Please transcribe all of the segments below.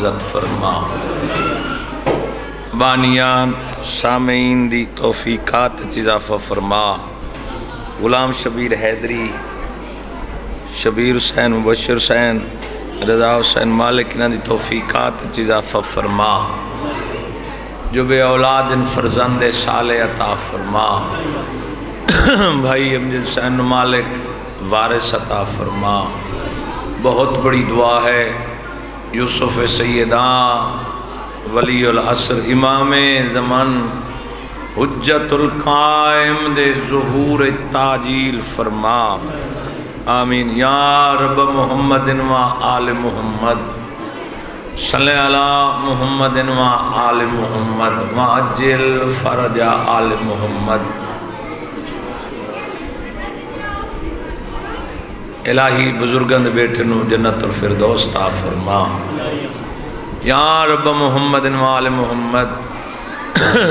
معزز فرما، بانیان سامعین دی توفیقات اضافہ فرما، غلام شبیر حیدری، شبیر حسین، مبشر حسین، رضا حسین مالک انہاں دی توفیقات اضافہ فرما، جو بے اولاد ان فرزند صالح عطا فرما، بھائی امجد حسین مالک وارث عطا فرما۔ بہت بڑی دعا ہے، یوسف سیداں ولی العصر امام زمان حجت القائم دے ظہور تعجیل فرما، آمین یا رب محمد و آل محمد، صلی علی محمد و آل محمد وعجل فرج آل محمد۔ الہی بزرگند بیٹے نو جنت الفردوس عطا فرما، یا رب محمد و آل محمد،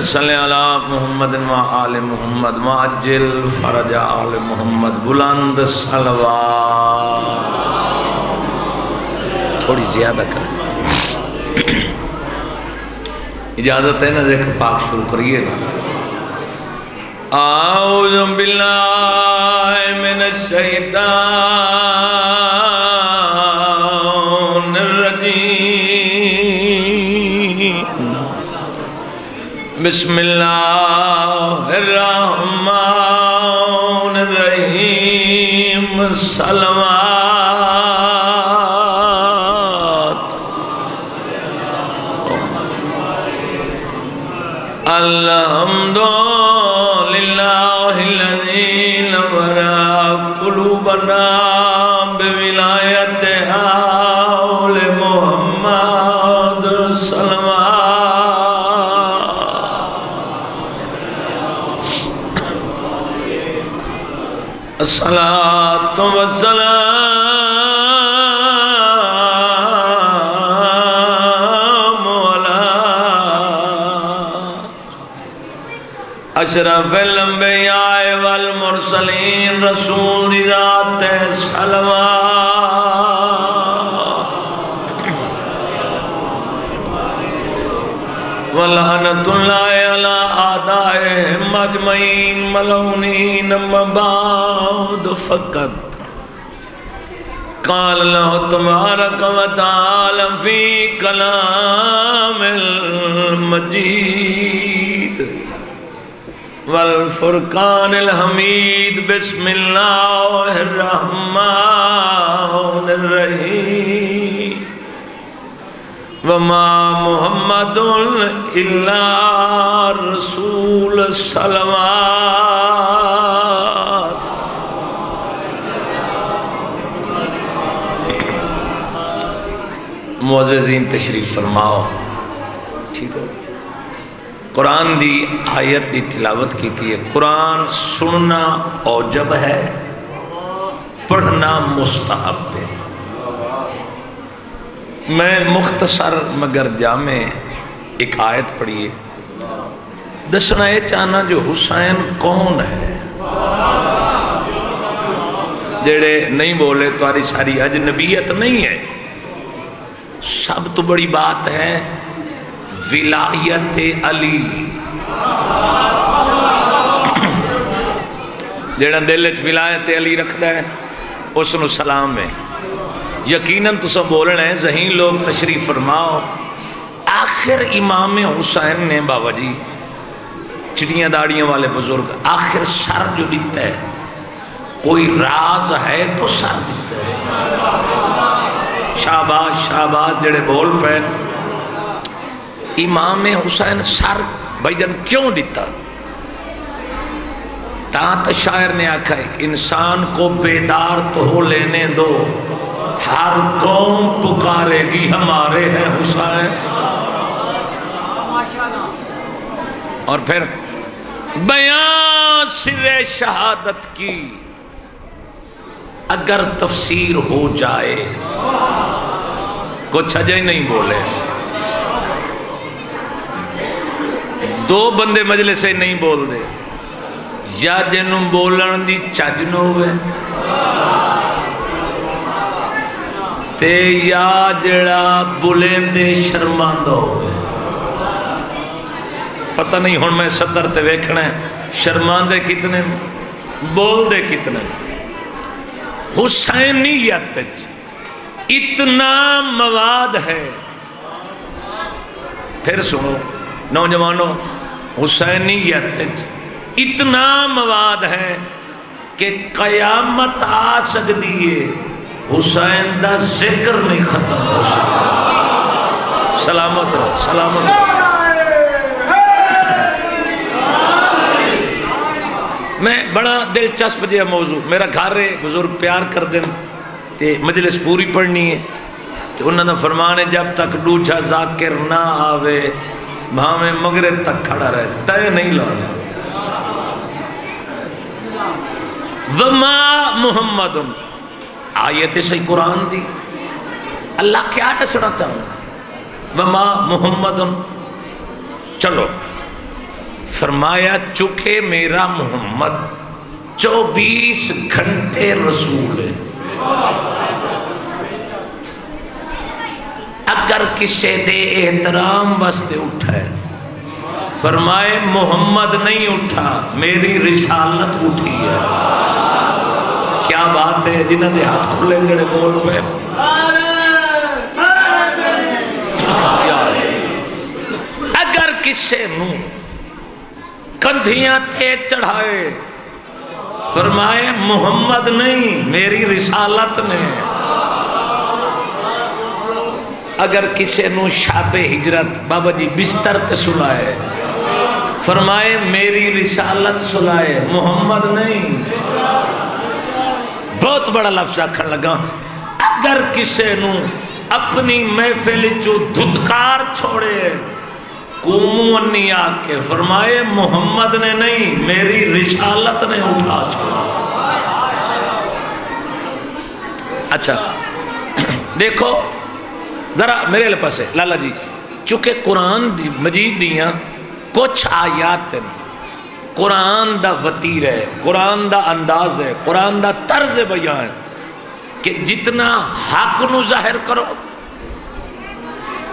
صلی علی محمد و آل محمد وعجل فرج آل محمد۔ بلند صلوات، تھوڑی زیادہ کریں، اجازت ہے نا؟ ذکر پاک شروع کریے گا۔ اعوذ باللہ من الشیطان الرجیم، بسم اللہ الرحمن الرحیم، صلوات۔ الحمد قلوبنا بولایت آل محمد، صلوات۔ الصلاۃ والسلام علی اشرف الانبیاء والمرسلین، رسول ذات صلوات، ولعنت اللہ علی اعدائہم اجمعین ملعونین۔ اما بعد فقط قال اللہ تبارک و تعالی فی کلام المجید والفرقان الحمید، بسم اللہ الرحمن الرحیم، وما محمد الا رسول، صلوات۔ معززین تشریف فرماؤ، ٹھیک ہو؟ قرآن دی آیت دی تلاوت کی تھی۔ قرآن سننا اوجب ہے، پڑھنا مستحب ہے۔ میں مختصر مگر جامع ایک آیت پڑھی ہے، دسنا یہ چاہنا جو حسین کون ہے۔ جڑے نہیں بولے تمہاری ساری اجنبیت نہیں ہے، سب تو بڑی بات ہے ولایت علی۔ جڑا دل وچ ولایت علی رکھدا ہے اس نو سلام ہے۔ یقیناً تساں بولنا ہے، ذہین لوگ تشریف فرماؤ۔ آخر امام حسین نے بابا جی چڑیاں داڑیاں والے بزرگ آخر سر جو دیتا ہے، کوئی راز ہے تو سر دیتا ہے۔ شاباش شاباش جڑے بول پہ۔ امام حسین سر بھائی جان کیوں دیتا؟ تاں شاعر نے آکھا ہے انسان کو بیدار تو ہو لینے دو، ہر قوم پکارے گی ہمارے ہیں حسین۔ اور پھر بیان سر شہادت کی اگر تفسیر ہو جائے، کچھ اجے نہیں بولے، دو بندے مجلس سے نہیں بول دے، یا جنوں بولن دی چج نہ ہوئے، تے یا جڑا بلندے شرماندہ ہوئے. پتہ نہیں ہن میں صدر تے ویکھنا ہے شرماندے کتنے بول دے کتنے. حسینیت اتنا مواد ہے. پھر سنو نوجوانوں، حسینیت اتنا مواد ہے کہ قیامت آ سکتی ہے حسین دا ذکر نہیں ختم ہو سکتا. سلامت رہو، سلامت رہو. میں بڑا دلچسپ جہا موضوع، میرا گھر ہے، بزرگ پیار کر دیں تے مجلس پوری پڑھنی ہے. تو انہوں نے فرمانے جب تک دوجا ذاکر نہ آوے بھاویں مغرب تک کھڑا رہے تے نہیں لانا. وما محمد، آیت صحیح قرآن دی اللہ کیا دسنا چاہتا؟ وما محمد. چلو فرمایا چونکہ میرا محمد 24 گھنٹے رسول ہے. اگر کسی دے احترام واسطے اٹھا ہے فرمائے محمد نہیں اٹھا، میری رسالت اٹھی ہے. کیا بات ہے، جنہوں نے ہاتھ کھلے گڑے بول پہ. اگر کسی نو کندھیاں تے چڑھائے فرمائے محمد نہیں، میری رسالت نے. اگر کسی نو شاب ہجرت بابا جی بستر تے سلائے فرمائے میری رسالت سلائے، محمد نہیں. بہت بڑا لفظ آکھن لگا. اگر کسی نو اپنی محفل چو دھتکار چھوڑے قومو انی آکے فرمائے محمد نے نہیں، میری رسالت نے اٹھا چھوڑا. اچھا دیکھو ذرا میرے پاس ہے لالا جی، چونکہ قرآن مجید دیاں کچھ آیات قرآن دا وطیر ہے، قرآن دا انداز ہے، قرآن دا طرز بیان ہے کہ جتنا حق نو ظاہر کرو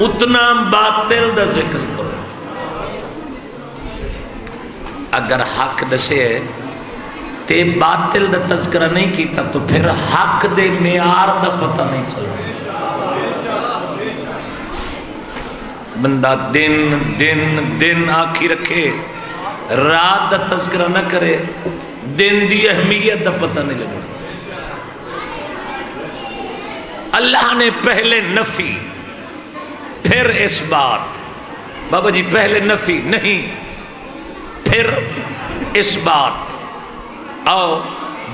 اتنا باطل دا ذکر کرو. اگر حق دسے تے باطل دا تذکرہ نہیں کیتا تو پھر حق دے معیار دا پتہ نہیں چلا. بندہ دن دن دن آکھی رکھے رات دا تذکرہ نہ کرے دن دی اہمیت دا پتہ نہیں لگنا. اللہ نے پہلے نفی پھر اس بات، بابا جی پہلے نفی نہیں پھر اس بات. آؤ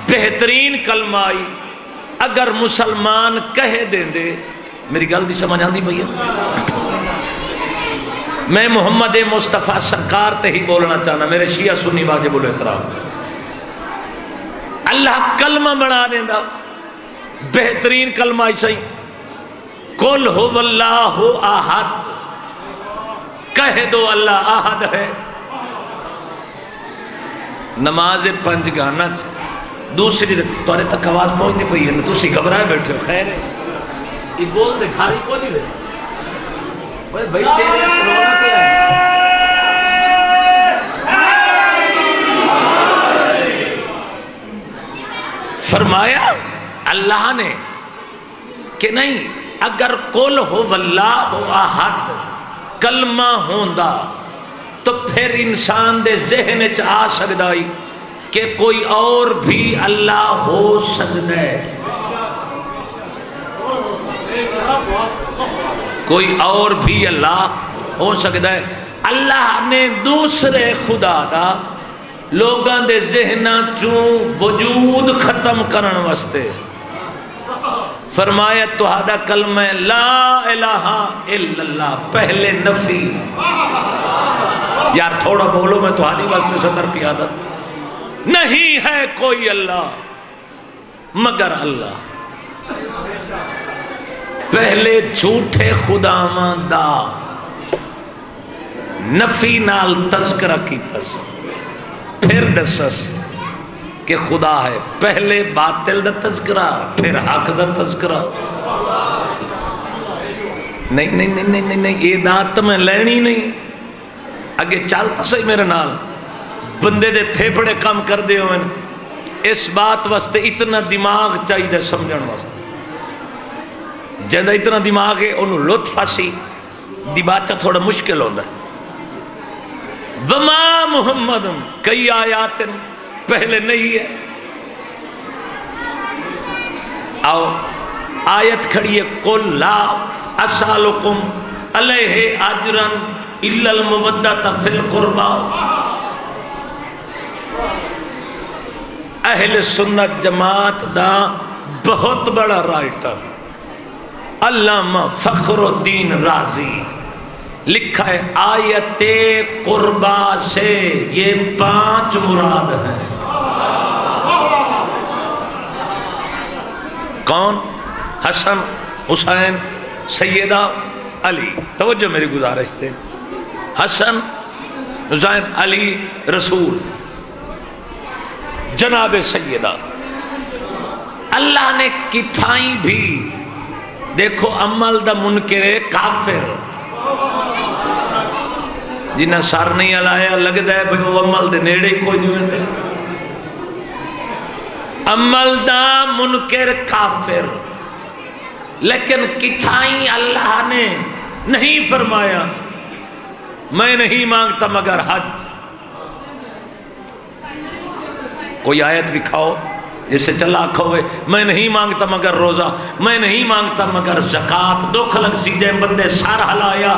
بہترین کلمہ آئی اگر مسلمان کہہ دیں دے. میری گل دی سمجھ آندی بھئی؟ میں محمد مصطفیٰ سرکار تے ہی بولنا چاہنا، میرے شیعہ سنی واجب الاحترام. اللہ کلمہ بنا دیں دا بہترین کلمہ ایسا ہی قل هو اللہ احد، کہہ دو اللہ احد ہے. نماز 5 گانا دوسری تورے تک آواز پہنچتی پئی ہے، تسی گھبرائے بیٹھے ہو. خیر ہے یہ بول دے کھاری کو نہیں دے بھائی چہرے کرونا کیا ہے. فرمایا اللہ نے کہ نہیں اگر قل ہو واللہ احد کلمہ ہوندا تو پھر انسان دے ذہن چ آ سکدا ہی کہ کوئی اور بھی اللہ ہو سکتا ہے، کوئی اور بھی اللہ ہو سکتا ہے. اللہ نے دوسرے خدا دا لوگاں دے ذہناں چوں وجود ختم کرن واسطے فرمایا تہاڈا کلمہ لا الہ الا اللہ پہلے نفی. یار تھوڑا بولو، میں تہاڈی واسطے صدر پیادہ. نہیں ہے کوئی اللہ مگر اللہ. پہلے جھوٹے خداواں دا نفی نال تذکرہ کیتس، پھر دسس کہ خدا ہے. پہلے باطل دا تذکرہ پھر حق دا تذکرہ. نہیں نہیں نہیں نہیں نہیں نہیں یہ دات تو میں لینی نہیں. اگے چلتا صحیح میرے نال. بندے دے پھیپڑے کام کر دے ہوئے اس بات واسطے اتنا دماغ چاہیے سمجھن واسطے. جہاں اتنا دماغ ہے انہوں لطف آسی دباچہ تھوڑا مشکل ہوتا ہے. وما محمد کئی آیات پہلے نہیں ہے. آؤ آیت کھڑی ہے قل لا اسالکم علیہ اجرا الا المودۃ فی القربى. اہل سنت جماعت دا بہت بڑا رائٹر علامہ فخر الدین رازی لکھا ہے آیت قربا سے یہ 5 مراد ہیں. کون؟ حسن، حسین، سیدہ علی. توجہ میری گزارش تھے. حسن، حسین، علی، رسول، جناب سیدہ. اللہ نے کتھائیں بھی دیکھو عمل دا منکر کافر جنہ سر نہیں ہلایا لگتا ہے بھئی وہ عمل دے نیڑے کوئی نہیں ہوندے. عمل دا منکر کافر لیکن کتھائیں اللہ نے نہیں فرمایا میں نہیں مانگتا مگر حج. کوئی آیت بھی کھاؤ جس سے چلا کھوئے میں نہیں مانگتا مگر روزہ، میں نہیں مانگتا مگر زکاة. دکھ لگ سی جائیں بندے سار ہلایا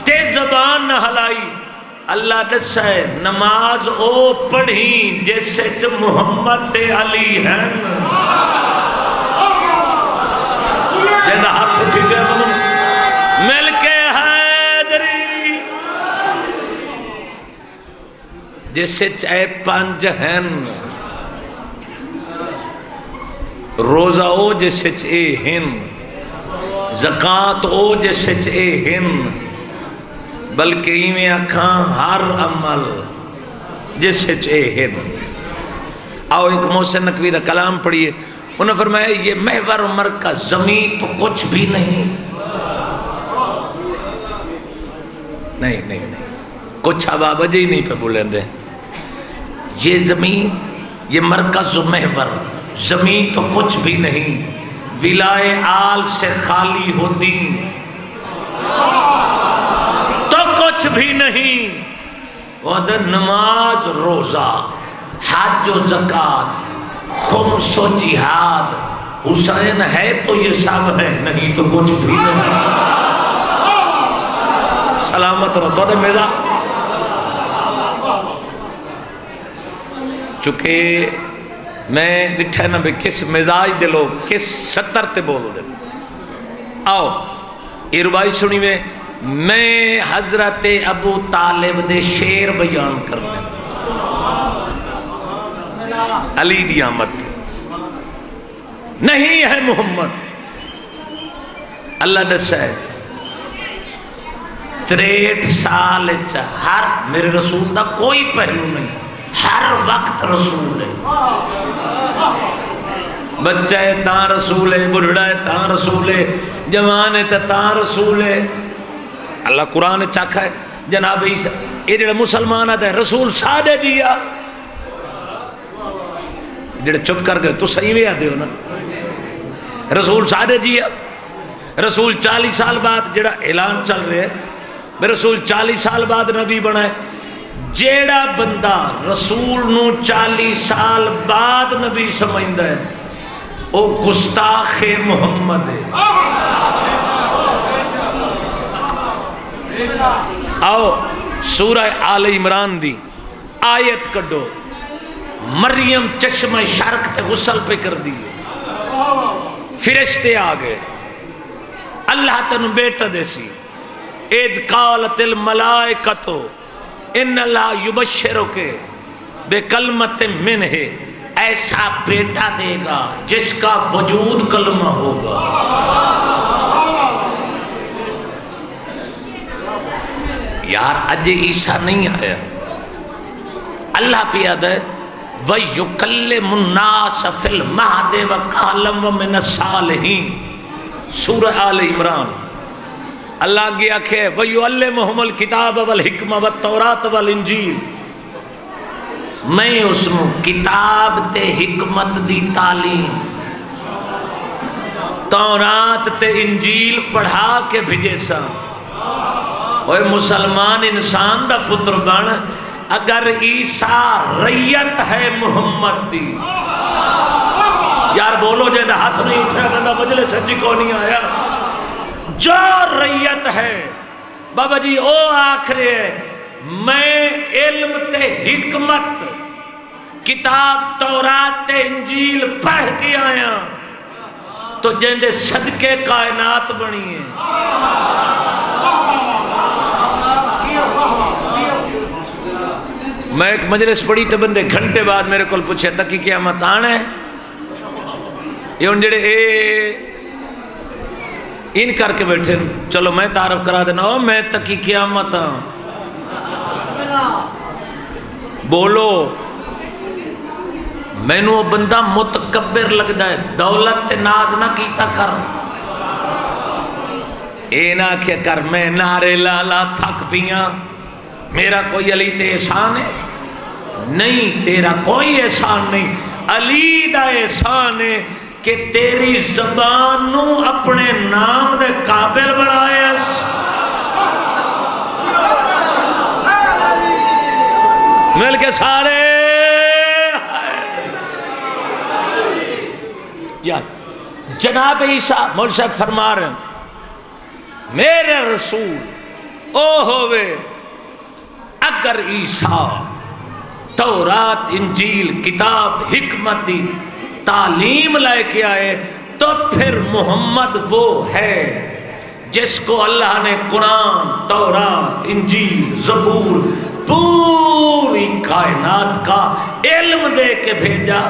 تیز زبان نہ ہلائی. اللہ دس ہے نماز او پڑھی جس سے محمد تے علی ہیں. جیدہ ہاتھ اٹھی گئے مل کے حیدری جس سے چاہے 5 ہیں. روزہ او جس سے چاہے ہن، زکاة او جس سے چاہے ہن، بلکہ ایمیں اکھاں ہر عمل جس سے چاہے ہن. آؤ ایک محسن نقوی دا کلام پڑھئے. انہوں نے فرمایا یہ محور عمر کا زمین تو کچھ بھی نہیں. نہیں نہیں نہیں کچھ عبابہ جی نہیں پہ بولیں دے. یہ زمین یہ مرکز و محور زمین تو کچھ بھی نہیں. ولائے آل سے خالی ہوتی تو کچھ بھی نہیں. وعدہ نماز روزہ حج و زکاة خمس و جہاد حسین ہے تو یہ سب ہے نہیں تو کچھ بھی نہیں. سلامت رہو تو میزا چونکہ میں ڈٹھا نا بھی کس مزاج دے لوگ کس سطر تے بول دے. آؤ یہ ربائی سنی میں حضرت ابو طالب دے شیر بیان کرنے علی دی آمد نہیں ہے محمد. اللہ دس ہے 63 سال ہر میرے رسول دا کوئی پہلو نہیں، ہر وقت رسول ہے. بچہ ہے تاں رسول ہے، بڑھڑا ہے تاں رسول ہے، جوان ہے تاں رسول ہے. اللہ قرآن چاکھا ہے جناب عیسیٰ یہ جڑا مسلمان آتا ہے رسول سادے جیا جڑے چپ کر گئے تو صحیح بھی آتے ہو نا. رسول سادے جیا. رسول 40 سال بعد جڑا اعلان چل رہے ہے رسول 40 سال بعد نبی بنا ہے. جیڑا بندہ رسول نو 40 سال بعد نبی سمجھتا ہے او گستاخ محمد ہے. آؤ سورہ آل عمران دی آیت کڈو. مریم چشمہ شرق تے غسل پہ کر دی، فرشتے آگئے اللہ تنو بیٹا دیسی. اذ قالت الملائکتو ان اللہ یبشرک بے کلمت منہ ایسا بیٹا دے گا جس کا وجود کلمہ ہوگا. یار اج عیسیٰ نہیں آیا. اللہ پیاد ہے وَيُكَلِّمُ النَّاسَ فِي الْمَهْدِ وَكَهْلًا وَمِنَ الصَّالِحِينَ. سورہ آل عمران اللہ آگے آکھے وَيُعَلِّمُهُمُ الْكِتَابَ وَالْحِكْمَ وَالتَّوْرَاةَ وَالْإِنْجِيلَ، میں اس میں کتاب تے حکمت دی تعلیم، تورات تے انجیل پڑھا کے بھیجے سا۔ اوے مسلمان انسان دا پتر بن، اگر عیسیٰ ریت ہے محمد دی، یار بولو جے دا ہاتھ نہیں اٹھا بندہ مجلس سچی کو نہیں آیا، جو ریت ہے بابا جی او آخرے میں علم تے حکمت کتاب تورات تے انجیل پڑھ کے آیا تو جندے صدقے کائنات بنی ہے۔ میں ایک مجلس پڑھی تو بندے گھنٹے بعد میرے کو پوچھے تکی قیامت آنا ہے، یہ ان جڑے ان کر کے بیٹھے، چلو میں تعارف کرا دینا، میں تکی قیامت ہاں، بولو مینو بندہ متکبر لگتا ہے، دولت تے ناز نہ کیتا کر، اے نہ کہ کر میں نعرے لالا تھک پیاں، میرا کوئی علی تے احسان ہے نہیں، تیرا کوئی احسان نہیں، علی دا احسان ہے کہ تیری زبان نو اپنے نام دے قابل بنائے، مل کے سارے یا جناب عیسیٰ مولوی صاحب فرما رہے ہیں میرے رسول او ہوئے اگر عیسیٰ تورات انجیل کتاب حکمت دی تعلیم لائے کے آئے تو پھر محمد وہ ہے جس کو اللہ نے قرآن تورات انجیل زبور پوری کائنات کا علم دے کے بھیجا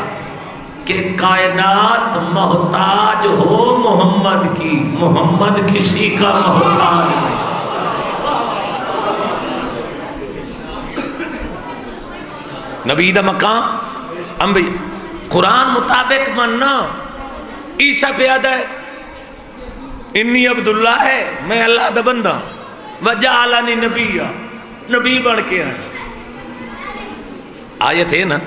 کہ کائنات محتاج ہو محمد کی، محمد کسی کا محتاج نہیں۔ نبی دا مقام انبیاء قرآن مطابق مننا، عیسیٰ پہ یاد ہے انی عبداللہ ہے، میں اللہ دا بندہ، وجعلنی نبیہ، نبی بن کے آئے، آیت ہے نا،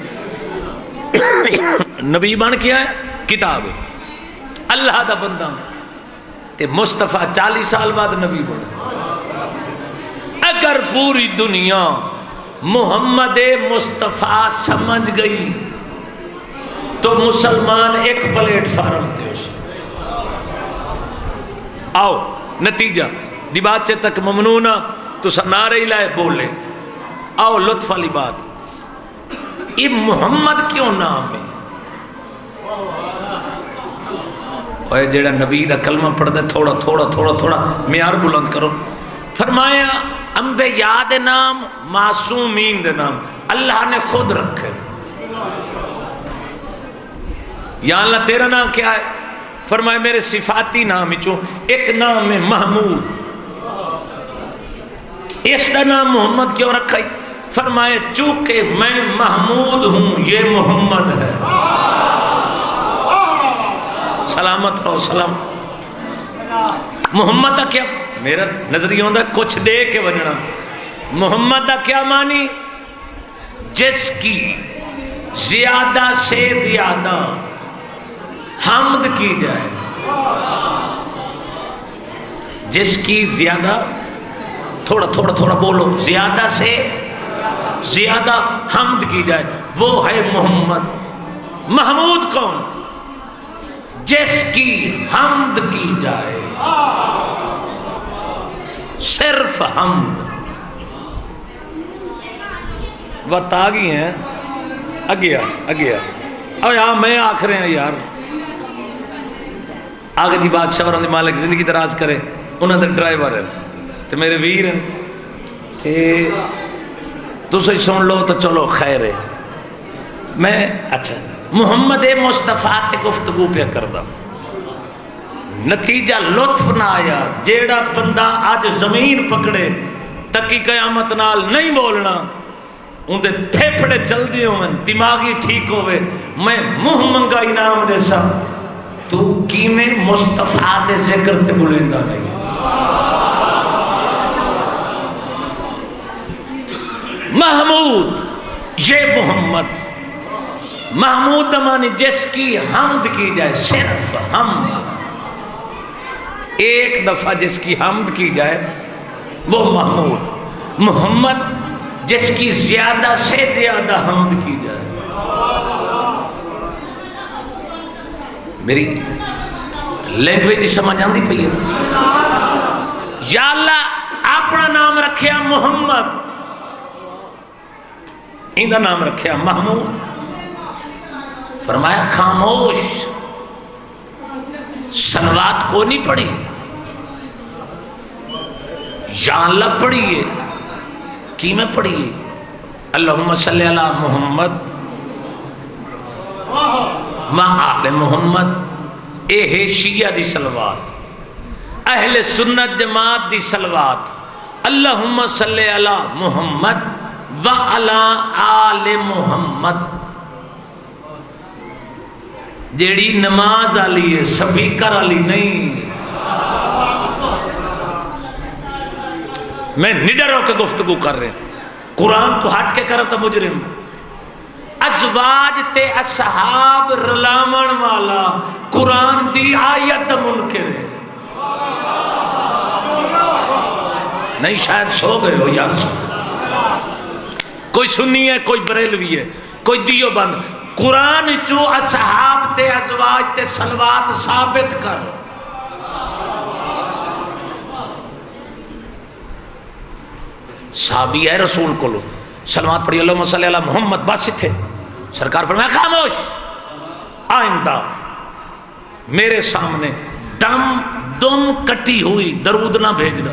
نبی بن کے آئے، کتاب ہے، اللہ دا بندہ تے مصطفیٰ 40 سال بعد نبی بنا۔ اگر پوری دنیا محمد مصطفیٰ سمجھ گئی تو مسلمان ایک پلیٹ فارم تھے اس۔ آؤ نتیجہ دی بات سے تک ممنونہ تو سنارے لائے بولے، آؤ لطف والی بات، یہ محمد کیوں نام ہے؟ اوہ جیڑا نبی دا کلمہ پڑھ دے تھوڑا تھوڑا تھوڑا تھوڑا معیار بلند کرو، فرمایا انبیاء دے نام معصومین دے نام اللہ نے خود رکھے۔ یا اللہ تیرا نام کیا ہے؟ فرمایا میرے صفاتی نام ہی چون ایک نام ہے محمود، اس کا نام محمد کیوں رکھا ہے؟ فرمایا چونکہ میں محمود ہوں یہ محمد ہے، سلامت رہو سلام۔ محمد کا کیا میرا نظریہ ہوندہ کچھ دے کے وننا، محمد کا کیا معنی؟ جس کی زیادہ سے زیادہ حمد کی جائے، جس کی زیادہ تھوڑا تھوڑا تھوڑا بولو، زیادہ سے زیادہ حمد کی جائے وہ ہے محمد۔ محمود کون؟ جس کی حمد کی جائے، صرف حمد۔ وقت آگئی ہیں اگیا اب یہاں میں آخر ہیں یار آگے جی بادشاہ اور مالک زندگی دراز کرے، انہوں نے ڈرائیور ہیں تو میرے ویر ہیں تے تو سے سن لو تو چلو خیر ہے۔ میں اچھا محمد مصطفیٰ تے گفتگو پہ کردہ، نتیجہ لطف نہ آیا، جیڑا بندہ آج زمین پکڑے تکی قیامت نال نہیں بولنا، ان دے پھیپڑے چل دی ہوئے دماغی ٹھیک ہوئے، میں منہ منگا انعام دے سا تو کی میں مصطفیٰ دے ذکر تے بلیندہ نہیں۔ محمود یہ محمد، محمود مانی جس کی حمد کی جائے، صرف حمد، ایک دفعہ جس کی حمد کی جائے وہ محمود، محمد جس کی زیادہ سے زیادہ حمد کی جائے۔ میری لینگویج سمجھ آندی پئی ہے؟ یا اللہ اپنا نام رکھیا محمد، ایندہ نام رکھیا محمود، فرمایا خاموش، صلوات کو نہیں پڑھی، یا اللہ پڑھیے، کی میں پڑھیے اللہم صلی علی محمد ما آل محمد، اے ہے شیعہ دی صلوات، اہل سنت جماعت دی صلوات، اللہم صلی علی محمد و علی آل محمد، جیڑی نماز آلی ہے، سپیکر آلی نہیں۔ میں نڈر ہو کے گفتگو کر رہے ہیں، قرآن تو ہٹ کے کرتا مجرم، ازواج تے اصحاب رلامن والا قرآن دی آیت منکر ہے۔ نہیں شاید سو گئے ہو یار، سو گئے، کوئی سنی ہے، کوئی بریلوی ہے، کوئی دیو بند، قرآن جو اصحاب تے ازواج تے صلوات ثابت کر، صحابی ہے رسول کو لو سلوات پڑھی اللہم صلی اللہ محمد، بس تھے، سرکار فرمایا خاموش، آئندہ میرے سامنے دم کٹی ہوئی درود نہ بھیجنا،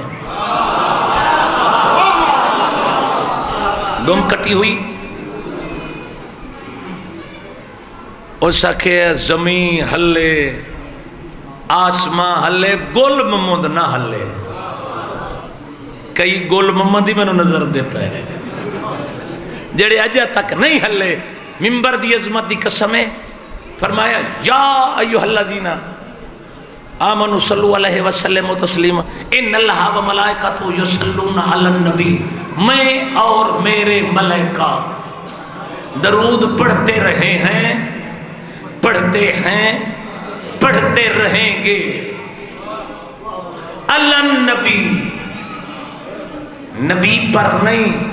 دم کٹی ہوئی، اس کے زمین ہلے، آسمان ہلے، گل محمد نہ ہلے، کئی گل محمد ہی میں نے نظر دیتا ہے، جڑے اجہ تک نہیں ہلے، ممبر دی عظمت دی قسم ہے، فرمایا یا ایوہ الذین آمنوا صلو علیہ وسلم تسلیما ان اللہ و ملائکتہ یصلون علی النبی، میں اور میرے ملائکہ درود پڑھتے رہے ہیں، پڑھتے ہیں، پڑھتے رہیں گے، علی النبی، نبی پر نہیں،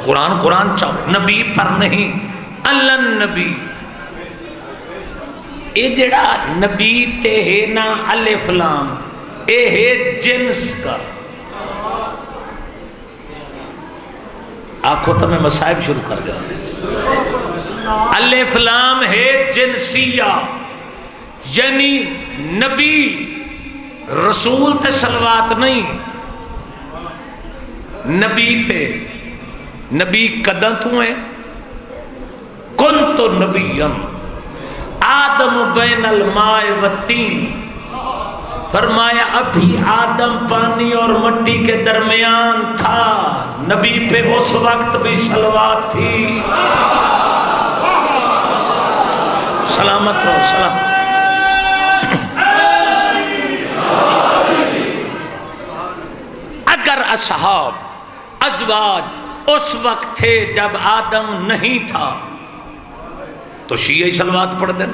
قرآن چاہو نبی پر نہیں، علی النبی، اے جڑا نبی تے ہے نا الف لام، اے ہے جنس کا، آنکھوں تو میں مصائب شروع کر گیا، الف لام ہے جنسیہ، یعنی نبی رسول تے صلوات نہیں، نبی تے، نبی قدم تو ہے، کنتو نبیًا آدم بین الماء والتین، فرمایا ابھی آدم پانی اور مٹی کے درمیان تھا، نبی پہ اس وقت بھی صلوات تھی، سلامت رہو، سلام۔ اگر اصحاب ازواج اس وقت تھے جب آدم نہیں تھا تو شیعہ صلوات پڑھ دیں،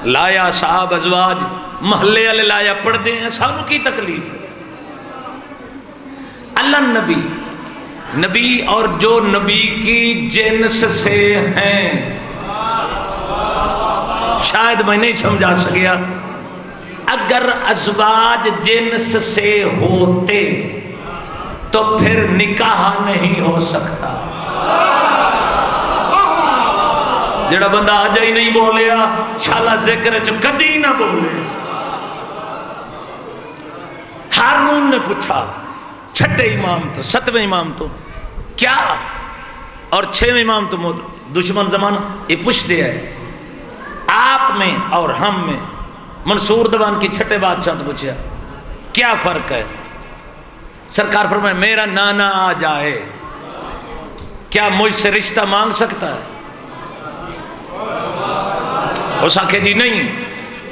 لایا صحاب ازواج محلے والے لایا پڑھ دیں، سانو کی تکلیف ہے؟ اللہ نبی، نبی اور جو نبی کی جنس سے ہیں، شاید میں نہیں سمجھا سکیا، اگر ازواج جنس سے ہوتے تو پھر نکاح نہیں ہو سکتا۔ جڑا بندہ آجا ہی نہیں بولیا شالا ذکر چو کدی نہ بولے۔ ہارون نے پوچھا چھٹے امام تو ستویں امام تو کیا اور چھویں امام تو دشمن زمانہ یہ پوچھ دیا ہے آپ میں اور ہم میں۔ منصور دیوان کی چھٹے بادشاہ تو پوچھا کیا فرق ہے؟ سرکار فرمائے میرا نانا آ جائے کیا مجھ سے رشتہ مانگ سکتا ہے؟ اس آنکھے جی نہیں۔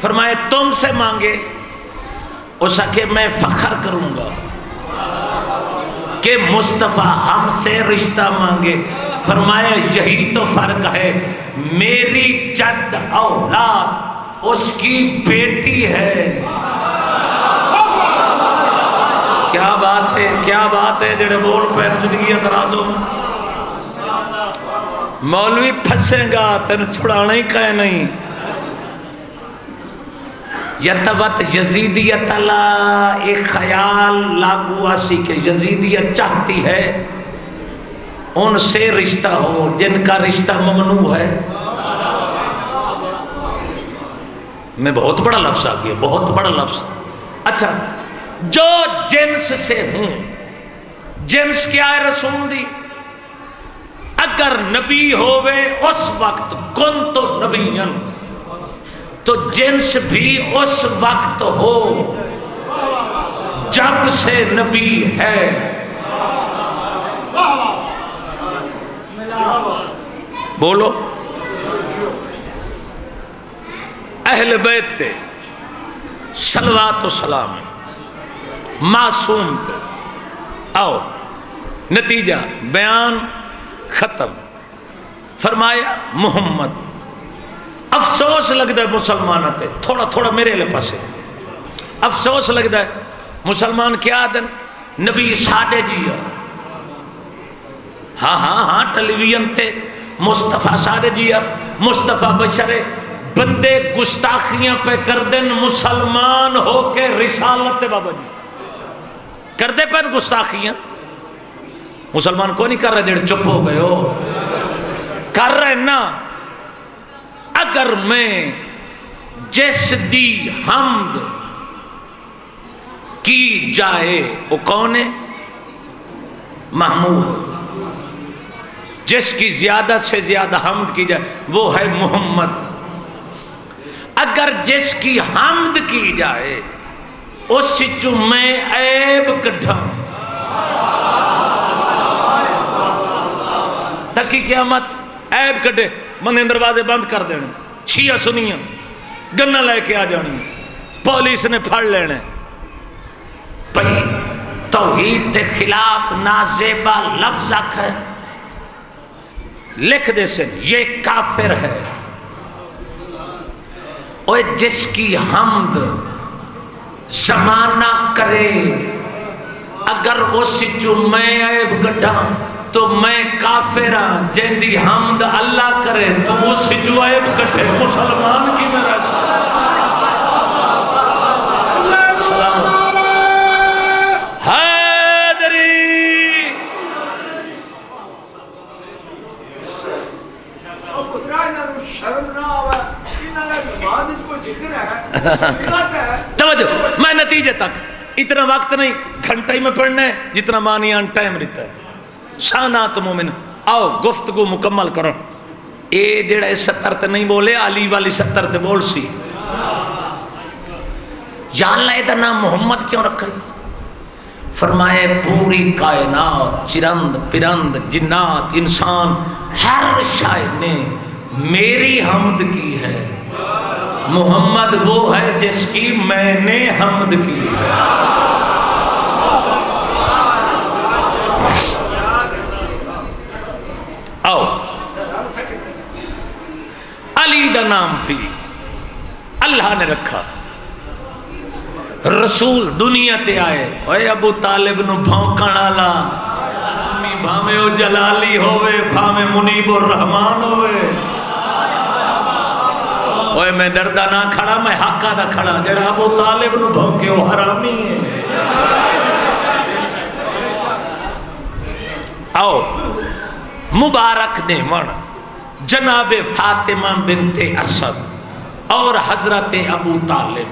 فرمائے تم سے مانگے؟ اس آنکھے میں فخر کروں گا کہ مصطفیٰ ہم سے رشتہ مانگے. فرمایا یہی تو فرق ہے، میری جد اولاد اس کی بیٹی ہے. کیا بات ہے، کیا بات ہے جڑے بول پہ زندگی اعتراضوں میں. مولوی پھنسے گا تین چھڑانا ہی کہے نہیں. یتبت یزیدیت اللہ، ایک خیال لاگو آسی کہ یزیدیت چاہتی ہے ان سے رشتہ ہو جن کا رشتہ ممنوع ہے. میں بہت بڑا لفظ آ گیا، بہت بڑا لفظ. اچھا، جو جنس سے ہوں، جنس کیا ہے رسول دی؟ اگر نبی ہوئے اس وقت کنت نبیًا، تو جنس بھی اس وقت ہو جب سے نبی ہے. بولو. اہل بیت تے صلوات و سلام معصوم تے. آؤ نتیجہ بیان ختم. فرمایا محمد. افسوس لگتا ہے مسلمان تے، تھوڑا تھوڑا میرے لئے پاسے افسوس لگتا ہے مسلمان کیا دن نبی ساڑے جیا. ہاں ہاں ہاں ٹیلی ویژن تے مصطفیٰ ساڑے جیا، مصطفیٰ بشرے بندے گستاخیاں پہ کر دن مسلمان ہو کے رسالت. بابا جی کر دے پہ گستاخیاں. مسلمان کو نہیں کر رہے جڑے چپ ہو گئے ہو، کر رہے نا. اگر میں جس دی حمد کی جائے وہ کون ہے؟ محمود. جس کی زیادہ سے زیادہ حمد کی جائے وہ ہے محمد. اگر جس کی حمد کی جائے اس جو میں عیب کٹھا تکی قیامت عیب کٹے مندے دروازے بند کر دینے، شیعہ سنیاں گنہ لے کے آ جانی، پولیس نے پھڑ لینے. بھئی توحید کے خلاف نازیبا لفظ ہے، لکھ دے سے یہ کافر ہے. اور جس کی حمد زمانہ کرے اگر اس جو میں عیب کٹھا تو میں کافر ہاں. جن دی حمد اللہ کرے تو اس جو عیب کٹھے مسلمان کی میرا سلام. حیدری توجہ. میں نتیجے تک اتنا وقت نہیں، گھنٹہ ہی میں پڑھنا ہے جتنا مانی آن ٹائم رہتا ہے. شانات مومن. آؤ گفتگو مکمل کرو. اے جڑا 70 تے نہیں بولے، علی والی 70 تے بول سی. یا اللہ دا نام محمد کیوں رکھا؟ فرمائے پوری کائنات، چرند پرند جنات انسان ہر شاید نے میری حمد کی ہے. محمد وہ ہے جس کی میں نے حمد کی ہے. آؤ علی دا نام بھی اللہ نے رکھا. رسول دنیا تے آئے، اے ابو طالب نو بھونکن والا، بھاویں او جلالی ہوئے بھاویں منیب الرحمان ہوئے. اوے میں ڈردا نہ کھڑا، میں حقا دا کھڑا. جڑا ابو طالب نو بھونکے وہ حرامی ہے. آؤ مبارک نعمت جناب فاطمہ بنت اسد اور حضرت ابو طالب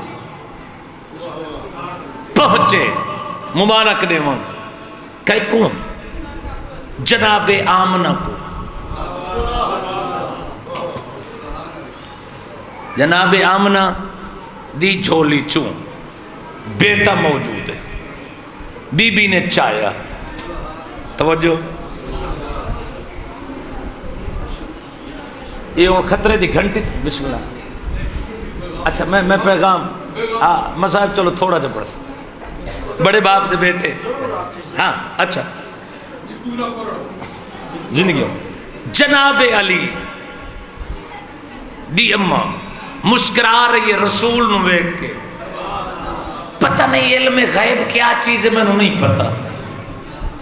پہنچے. مبارک نعمت کہ کون؟ جناب آمنہ کو. جناب آمنہ دی جھولی چوں بیٹا موجود ہے. بی بی نے چایا. توجہ، یہ وہ خطرے دی گھنٹی. بسم اللہ. اچھا میں پیغام مصاحب چلو تھوڑا جا پڑھ. بڑے باپ دے بیٹے ہاں اچھا زندگی جناب علی دی اماں مسکرا رہی ہے رسول نو ویکھ کے، پتہ نہیں علم غیب کیا چیز ہے میں نے نہیں پتا،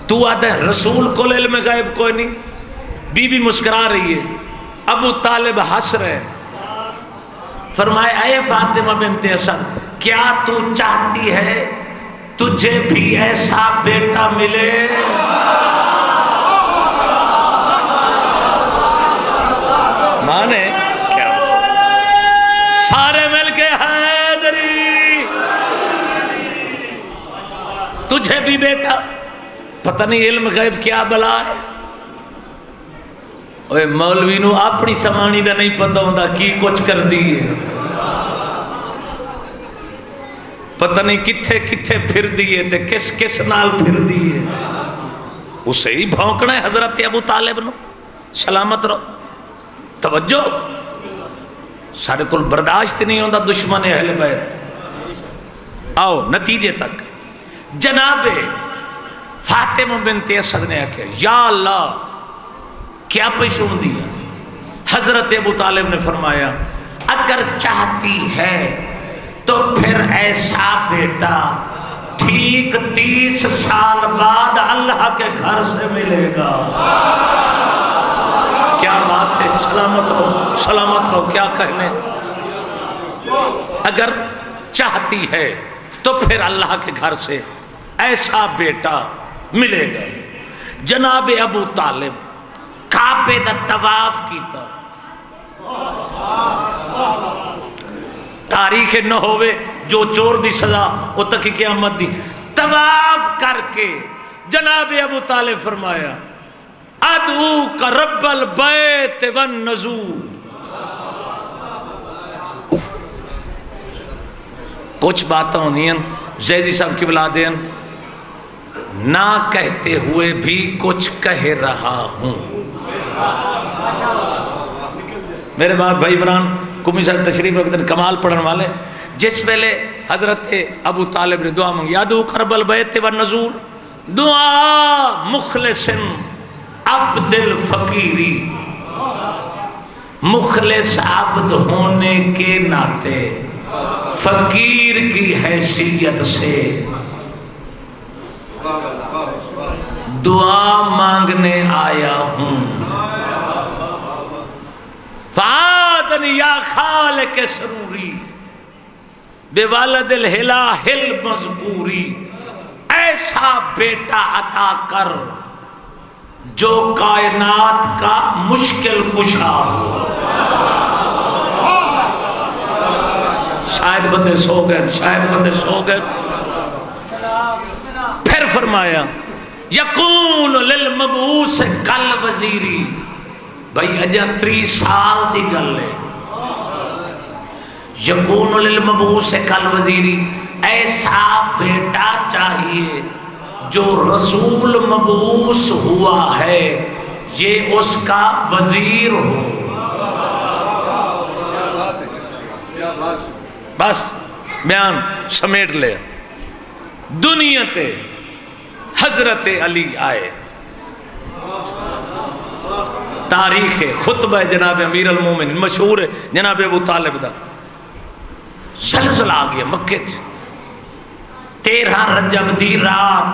تو آدھا ہے رسول کو علم غیب کوئی نہیں، بی بی مسکرا رہی ہے، ابو طالب ہنس رہے ہیں، فرمائے اے فاطمہ بنت اسد کیا تو چاہتی ہے تجھے بھی ایسا بیٹا ملے؟ مانے کیا سارے مل کے حیدری تجھے بھی بیٹا، پتہ نہیں علم غیب کیا بلا ہے، اوے مولوی نو اپنی سمانی دا نہیں پتہ ہوندا کی کچھ کر دیئے، پتہ نہیں کتھے کتھے پھر دیئے تے کس کس نال پھر دیئے، اسے ہی بھونکنا ہے حضرت ابو طالب نو، سلامت رہو، توجہ، سارے کل برداشت نہیں ہوندا دشمن اہل بیت۔ آؤ نتیجے تک، جناب فاطمہ بنت اسد نے آکھا یا اللہ کیا پیشون دیا؟ حضرت ابو طالب نے فرمایا اگر چاہتی ہے تو پھر ایسا بیٹا ٹھیک 30 سال بعد اللہ کے گھر سے ملے گا۔ کیا بات ہے، سلامت رہو کیا کہنے، اگر چاہتی ہے تو پھر اللہ کے گھر سے ایسا بیٹا ملے گا۔ جناب ابو طالب کعبے دا طواف کیتا، تاریخ نہ ہوئے جو چور دی سزا وہ تک قیامت دی، طواف کر کے جناب ابو طالب فرمایا ادعوک رب البیت والنزول، کچھ باتیں ہونی ہیں زیدی صاحب کی بلا دیں، نہ کہتے ہوئے بھی کچھ کہہ رہا ہوں۔ میرے بعد بھائی بران کمی صاحب تشریف رکھتے ہیں کمال پڑھن والے، جس ویلے حضرت ابو طالب نے دعا مانگی ادعوک رب البیت والنزول، دعا مخلص عبد الفقیری، مخلص عبد ہونے کے ناطے فقیر کی حیثیت سے دعا مانگنے آیا ہوں، فادنی یا خالق سروری بے والد الہلاہ المذکوری، ایسا بیٹا عطا کر جو کائنات کا مشکل کشا ہو۔ شاید بندے سو گئے، پھر فرمایا یکون للمبعوث کل وزیری، بھائی اجا 30 سال دی گل ہے، یکون للمبعوث کل وزیری، ایسا بیٹا چاہیے جو رسول مبعوث ہوا ہے یہ اس کا وزیر ہو۔ بس بیان سمیٹ لے، دنیا تے حضرت علی آئے، تاریخ خطبہ جناب امیر المومن مشہور ہے جناب ابو طالب دا، زلزلہ آ گیا مکہ چ، 13 رجب دی رات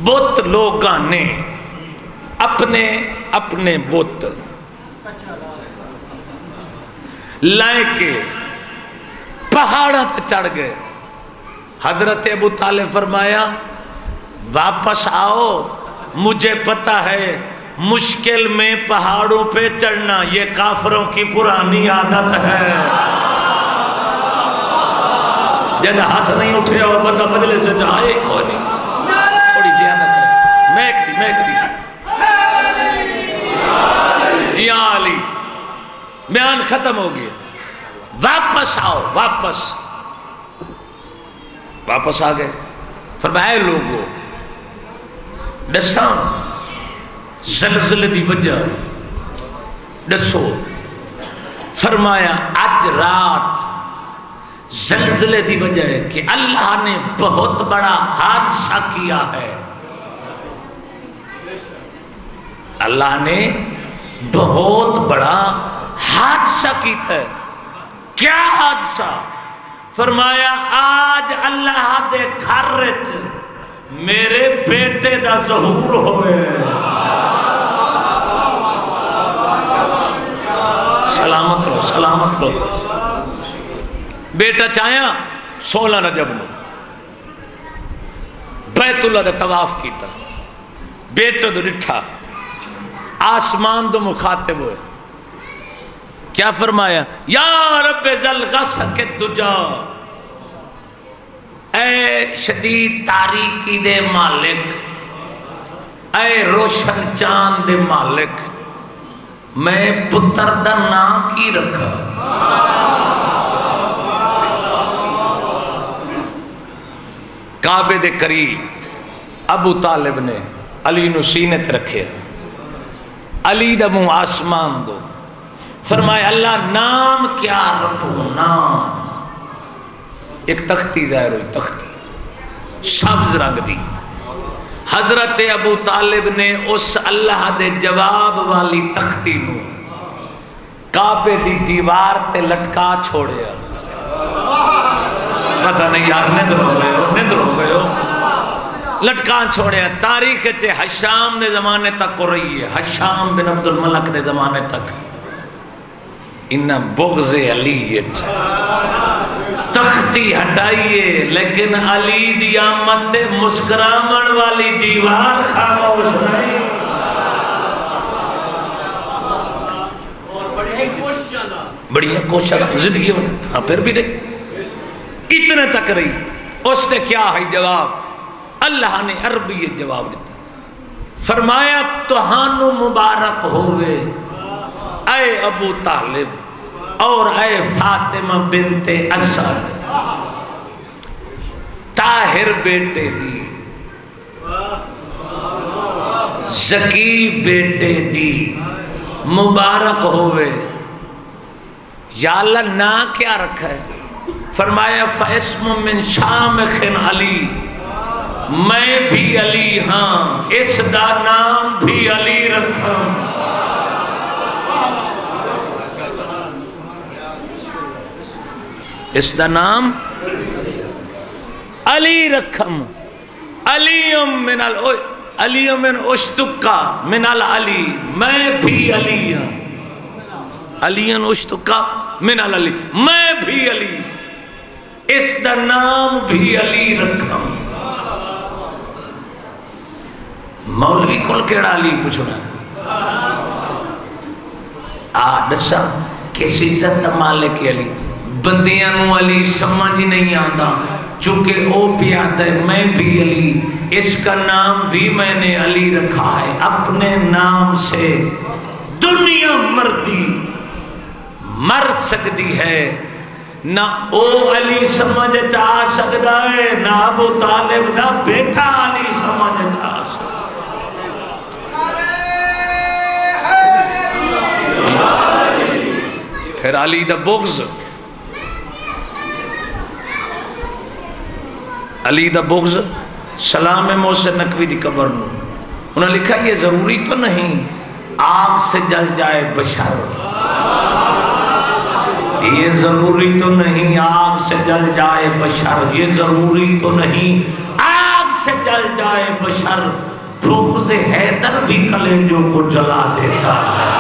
بت لوگاں نے اپنے اپنے بت لائے کے پہاڑوں تے چڑھ گئے۔ حضرت ابو طالب فرمایا واپس آؤ، مجھے پتا ہے مشکل میں پہاڑوں پہ چڑھنا یہ کافروں کی پرانی عادت ہے، جب ہاتھ نہیں اٹھے ہو بندہ مجلس سے جائے کوئی نہیں، تھوڑی زیادہ کرے، میک دی یا علی، بیان ختم ہو گیا، واپس آؤ، واپس آ گئے۔ فرمایا لوگو دساں زلزلے دی وجہ دسو، فرمایا اج رات زلزلے دی وجہ ہے کہ اللہ نے بہت بڑا حادثہ کیا ہے. اللہ نے بہت بڑا حادثہ کیتا ہے. کیا حادثہ؟ فرمایا آج اللہ دے گھر وچ میرے بیٹے دا ظہور ہوئے. سلامت رہو سلامت رہو. بیٹا چاہیا 16 رجب نو بیت اللہ دا طواف کیتا. بیٹا تو ڈٹھا آسمان تو مخاطب ہوئے. کیا فرمایا؟ یا رب ذل غسق الدجا، اے شدید تاریکی دے مالک، اے روشن چاند دے مالک، میں پتر دا نام کی رکھا؟ کعبے دے قریب ابو طالب نے علی نو سینے تے رکھے. علی دا منہ آسمان دو. فرمایا اللہ نام کیا رکھو؟ نام. ایک تختی ظاہر ہوئی، تختی سبز رنگ دی. حضرت ابو طالب نے اس اللہ دے جواب والی تختی نو کعبے دی دیوار تے لٹکا چھوڑیا. پتہ نہیں یار ندر ہو گئے ہو. لٹکا چھوڑیا. تاریخ چے حشام دے زمانے تک ہو رہی ہے. حشام بن عبد الملک دے زمانے تک انہا بغض علی تختی ہٹائیے، لیکن علی دی آمد مسکرامن والی دیوار خاموش نہیں. بڑی کوشش زندگی ہاں پھر بھی نہیں اتنے تک رہی. اس نے کیا ہے جواب؟ اللہ نے عربی جواب دیتا. فرمایا تہانو مبارک ہوئے اے ابو طالب اور اے فاطمہ بنت اسد، طاہر بیٹے دی، زکی بیٹے دی مبارک ہوئے. یا اللہ نا کیا رکھا ہے؟ فرمایا فاسم من شامخ علی، میں بھی علی ہاں، اس دا نام بھی علی رکھا. اس دا نام علی رکھم. علی من اشتقا من العلی، میں بھی علی ہوں. علی اشتقا من العلی، میں بھی علی، اس دا نام بھی علی رکھم. مولوی کول کیڑا علی پوچھنا دسا کس عزت دا مالک علی. بندیاں نو علی سمجھ نہیں آتا، چونکہ او پیادا ہے میں بھی علی، اس کا نام بھی میں نے علی رکھا ہے. اپنے نام سے دنیا مردی مر سکتی ہے، نہ او علی سمجھ چاہ سکتا ہے، نہ ابو طالب دا بیٹا علی سمجھ چاہ سکتا. پھر علی دا بغض، علی دا بغض. سلام محسن نقوی دی قبر نو انہوں نے لکھا یہ ضروری تو نہیں آگ سے جل جائے بشر، یہ ضروری تو نہیں آگ سے جل جائے بشر، یہ ضروری تو نہیں آگ سے جل جائے بشر. بغض حیدر بھی کلیجوں کو جلا دیتا ہے.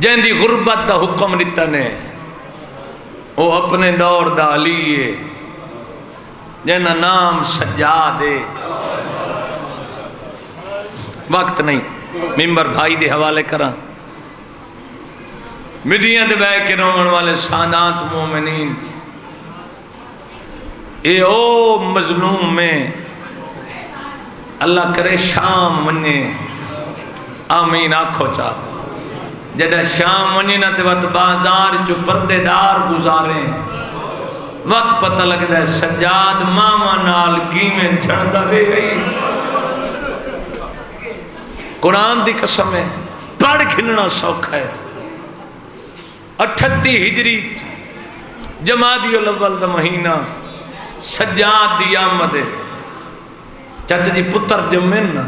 جن دی غربت دا حکم دیتا نے وہ اپنے دور دا علی ہے، جن نام سجادے. وقت نہیں ممبر بھائی دے حوالے کرا. مڈیاں دے بے کے رومن والے سادات مومنین، اے او مظلوم میں اللہ کرے شام منے آمین آکھو چاہ. جدہ شام منی نہ تے وقت بازار چو پردے دار گزاریں، وقت پتہ لگتا ہے سجاد ماما نال کیمیں چھڑتا رہے گئی. قرآن دی قسم ہے پڑھ گھننا سوکھا ہے 38 ہجری جمادی الاول دا مہینہ سجاد دی آمد ہے چاچا جی پتر جمین نا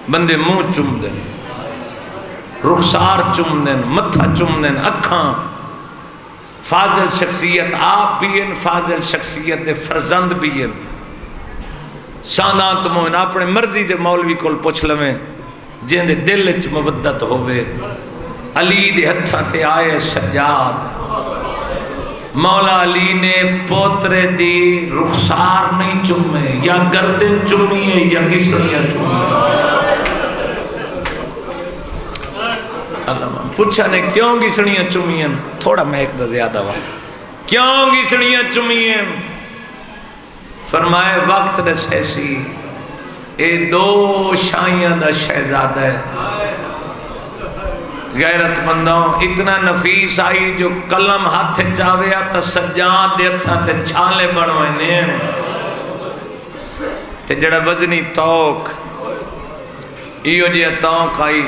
بندے منہ چم دیں رخسار چم دیں متھا چم دیں اکھاں فاضل شخصیت آپ بھی ہیں فاضل شخصیت دے فرزند بھی ہیں سانات موہن اپنے مرضی دے مولوی کول پوچھ لمیں جن دے دل اچ مودت ہوئے علی دے ہتھاں تے آئے سجاد مولا علی نے پوترے دی رخسار نہیں چمے یا گردن چمی ہے یا گسڑیاں چمی پوچھا نے کیوں گسڑیاں چمی ہیں تھوڑا میک دا زیادہ ہوا کیوں گسڑیاں چمی ہیں فرمائے وقت دے سیسی اے دو شائیاں دا شہزادہ ہے غیرت مندوں اتنا نفیس آئی جو قلم ہاتھ چاویا تا سجاد دے ہتھاں تے چھالے بنوائنے تے جڑا وزنی توک ایو جی توک آئی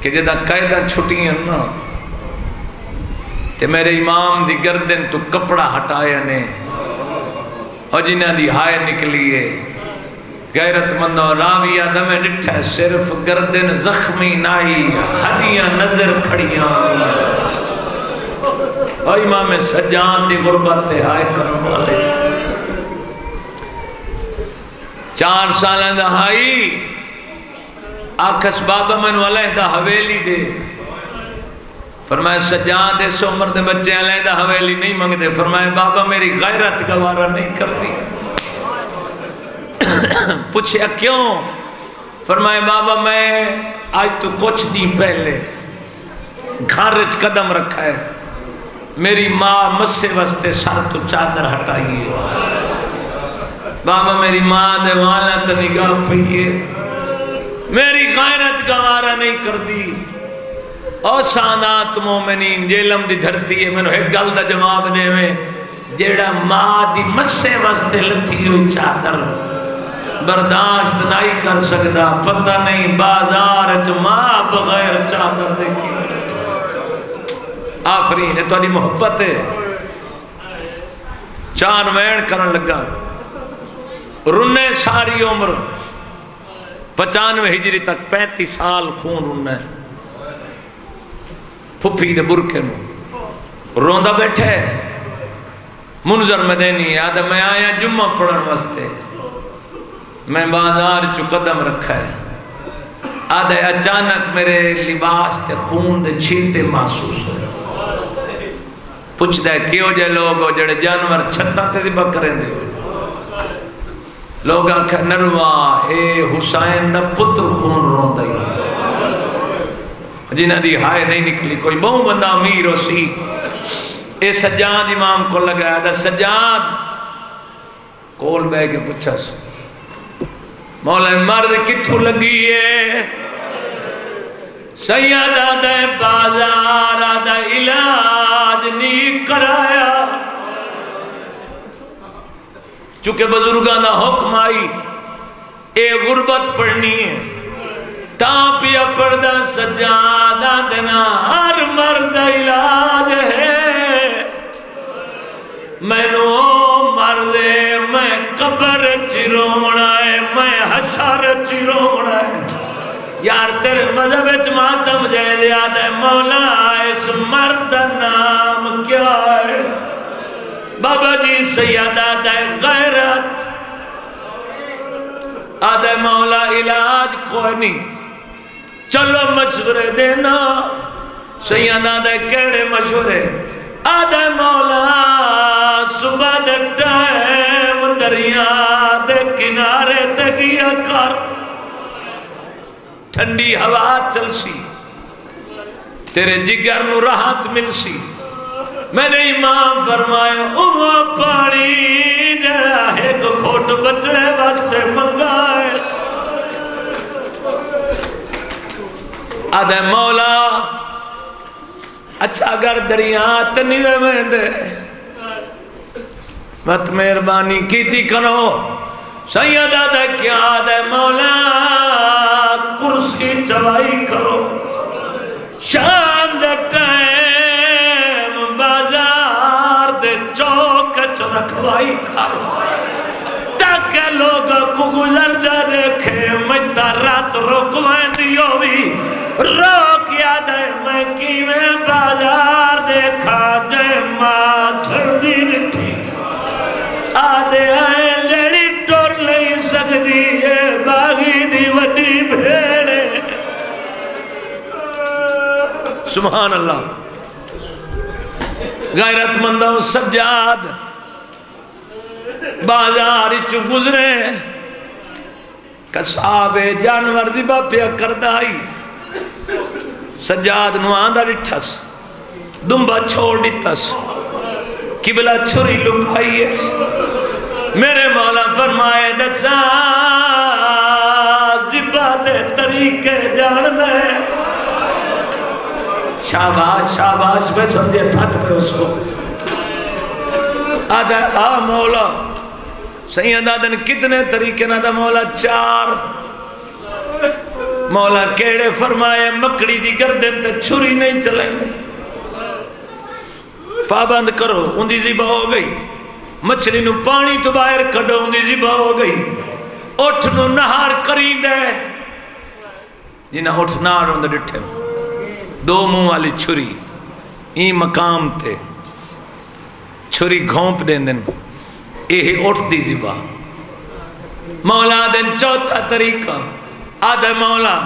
کہ جدہ قیدہ چھٹی ہیں نا تے میرے امام دی گردن تو کپڑا ہٹایا نے اور جنہ دی ہائے نکلیے غیرت مندوں راوی آدم نٹھا صرف گردن زخمی نائی ہڈیاں نظر کھڑیاں اور امام سجاد دی غربت ہائے کرم والے 4 سالہ دا ہائی آکھس بابا منو علیحدہ حویلی دے فرمائے سجاد اس عمر دے بچے علیحدہ حویلی نہیں مانگ دے فرمائے بابا میری غیرت گوارا نہیں کر دی پوچھیا کیوں فرمائے بابا میں آج تو کچھ نہیں پہلے گھارج قدم رکھا ہے میری ماں مسے وستے سر تو چادر ہٹائیے بابا میری ماں دے والا تو نگاہ پہیے میری غیرت گوارا نہیں کر دی او سانات مومنین جیلم دی دھرتی ہے میں نے ایک گل دا جواب نے میں جیڑا ماں دی مسے وستے لتھی ہوئی چادر برداشت نہیں کر سکتا پتہ نہیں بازار ماں بغیر چادر دیکھی آفرین ہے تو علی محبت ہے 4 وین کرن لگا رنے ساری عمر 95 ہجری تک 35 سال خون رنے پھپھی دے برکے نو روندہ بیٹھے منظر مدینی آدھا میں آیا جمعہ پڑھن واسطے میں بازار چو قدم رکھا ہے آدھے اچانک میرے لباس تے خون دے چھینٹے محسوس ہوئے پوچھ دے کیوں جے لوگ ہو جڑے جانور چھتا تے دبا کریں دے لوگ آکھا نروا اے حسین دا پتر خون رون دائی جنہ دی ہائے نہیں نکلی کوئی بہو بندہ امیر ہو سی اے سجاد امام کو لگایا دا سجاد کول بے کے پوچھا سی مولا مرد کتھو لگی ہے سید آدھے بازار آدھے علاج نہیں کرایا چونکہ بزرگاں دا حکم آئی اے غربت پڑھنی ہے تاں پیا پردہ سجادہ دینا ہر مرد علاج ہے میں نو مردے میں قبر چیروڑا ہے میں حشر چیروڑا ہے یار تیرے مذہب ماتم جائے یاد ہے مولا اس مرد نام کیا ہے بابا جی سیدہ دے غیرت آدھے مولا علاج کوئی نہیں چلو مشورے دینا سیدہ دے کیڑے مشورے آدھے مولا صبح دے ٹائم دریا دے کنارے تے گیا کر ٹھنڈی ہوا چل سی تیرے جگر نو راحت مل سی میں نے امام فرمایا اوہ پانی جڑا ایک کھوٹ بچڑے واسطے منگائے آدھے مولا اچھا اگر دریات نیوے میں دے مت مہربانی کیتی کنو سیدہ دے کیا دے مولا خوشی چوائی کرو شام دے ٹائم بازار دے چوک چ رکھوائی کرو تاکہ لوگ کو گزر جا دیکھے مجھتا رات روکوائیں دیو بھی روک یاد ہے میں کی میں بازار دیکھا جائے ماں چھڑ دی رٹھی آدھے آئے جڑی ٹور نہیں سکتی ہے باغی دی وڈی بھیڑے سبحان اللہ غیرت مندوں سجاد بازار چو گزرے کساب جانور دی باپیا کردائی سجاد نو آندہ ڈٹھس دنبا چھوڑ ڈٹھس قبلہ چھری لکھائیس میرے مولا فرمائے دسا زبا دے طریقے جاننے شاباش شاباش میں سمجھے تھک پہ اس کو آدھا مولا سید آدھن کتنے طریقے نہ دا مولا 4 مولا کیڑے فرمائے مکڑی دی گردن تے چھری نہیں چلیں گے پابند کرو اندھی زبا ہو گئی مچھلی نو پانی تو باہر کڑو اندھی زبا ہو گئی اٹھ نو نہار کریں دے جنہ اٹھ نہار اندھا ڈٹھے 2 منہ والی چھری این مقام تے چھری گھونپ دیں دن یہ اٹھ دی زبا مولا دن چوتھا طریقہ آدھے مولا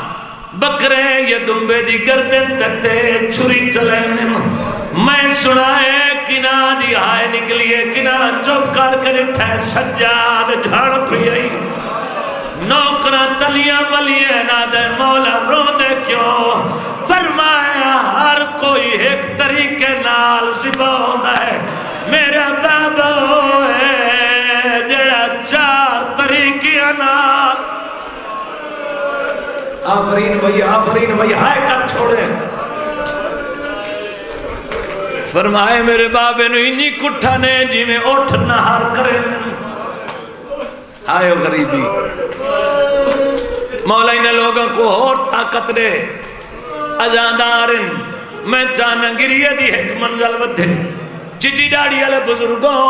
بکرے یا دنبے دی گردن تکتے چھری چلیں میں سنائے کنا دی آئے نکلیے کنا چوب کر اٹھے سجاد جھاڑ پی آئی نوکرہ تلیاں ملیے نادے مولا رو دے کیوں فرمایا ہر کوئی ایک طریقے نال زبا ہونا ہے میرا بابا ہوئے جڑا 4 طریقے نال آفرین بھئی ہائے کر چھوڑے فرمائے میرے بابے نو انہی کٹھا نے جی میں اٹھ نہار کریں آئے غریبی مولا انہیں لوگوں کو اور طاقت دے ازادارن میں چانا گریہ دی ایک منزل ودھے چٹی ڈاڑی والے بزرگوں